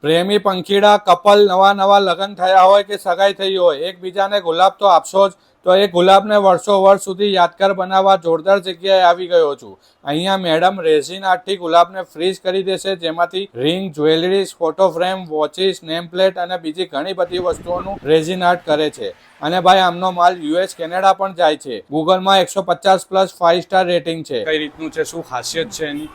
પ્રેમી પંખીડા કપલ નવા લગ્ન થયા હોય કે સગાઈ થઈ હોય, એકબીજાને ગુલાબ તો આપશો જ, તો એ ગુલાબને વર્ષો વર્ષ સુધી યાદગાર બનાવવા જોરદાર જગ્યાએ આવી ગયો છું. અહીંયા મેડમ રેઝિન આર્ટથી ગુલાબને ફ્રીઝ કરી દેશે, જેમાંથી ring, jewelleries, photo frame, watches, name plate અને બીજી ઘણી બધી વસ્તુઓનું રેઝિન આર્ટ કરે છે. અને ભાઈ આમનો માલ યુએસ કેનેડા પણ જાય છે. ગૂગલમાં 150+ 5 સ્ટાર રેટિંગ છે. કઈ રીતનું છે, શું ખાસિયત છે એની?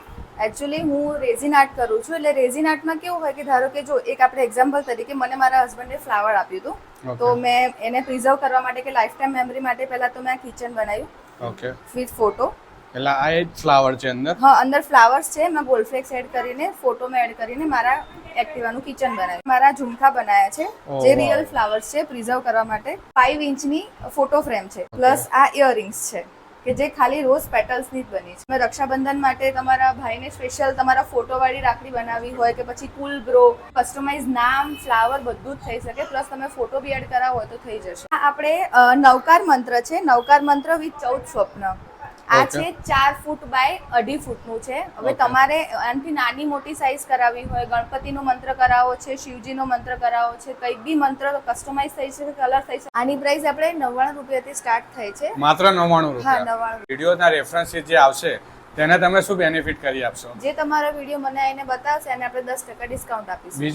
એકચ્યુઅલી હું રેઝિન આર્ટ કરું છું. એટલે રેઝિન આર્ટમાં કેવું હોય કે ધારો કે જો એક આપણે એક્ઝામ્પલ તરીકે મને મારા હસબન્ડે ફ્લાવર આપ્યું હતું, તો મેં એને પ્રિઝર્વ કરવા માટે કે લાઈફ ટાઈમ મેમરી માટે પહેલા તો મેં કિચન બનાવ્યું. Okay, with photo. એટલે આ એક ફ્લાવર છે અંદર? હા, અંદર ફ્લાવર્સ છે. મેં ગોલ્ડફ્લેક્સ એડ કરીને, ફોટો મેં એડ કરીને મારા એક્ટિવાનું કિચન બનાવ્યું. મારા ઝુમખા બનાવ્યા છે જે રિયલ ફ્લાવર્સ છે પ્રિઝર્વ કરવા માટે. 5 ઇંચની ફોટો ફ્રેમ છે, પ્લસ આ ઇયરિંગ્સ છે કે જે ખાલી રોઝ પેટલ્સની જ બની છે. મેં રક્ષાબંધન માટે તમારા ભાઈને સ્પેશિયલ તમારા ફોટોવાળી રાખડી બનાવી હોય કે પછી કુલ બ્રો, કસ્ટમાઇઝ નામ, ફ્લાવર બધું જ થઈ શકે. પ્લસ તમે ફોટો બી એડ કરાવો હોય તો થઈ જશે. આ આપણે નવકાર મંત્ર છે, નવકાર મંત્ર વિથ 14 સ્વપ્ન. આ છે 4 ફૂટ બાય 2.5 ફૂટનું છે. હવે તમારે આનાથી નાની મોટી સાઇઝ કરાવવી હોય, ગણપતિનો મંત્ર કરાવો છે, શિવજીનો મંત્ર કરાવો છે, કંઈ બી મંત્ર કસ્ટમાઇઝ થઈ શકે, કલર થઈ શકે. આની પ્રાઇસ આપણે 99 રૂપિયાથી સ્ટાર્ટ થાય છે. માત્ર 99 રૂપિયા? હા, 99. વિડીયોના રેફરન્સીસ જે આવશે તેને તમે શું બેનિફિટ કરી આપશો? જે તમારો વિડીયો મને આવીને બતાવશે એને આપણે 10% ડિસ્કાઉન્ટ આપીશું. બીજું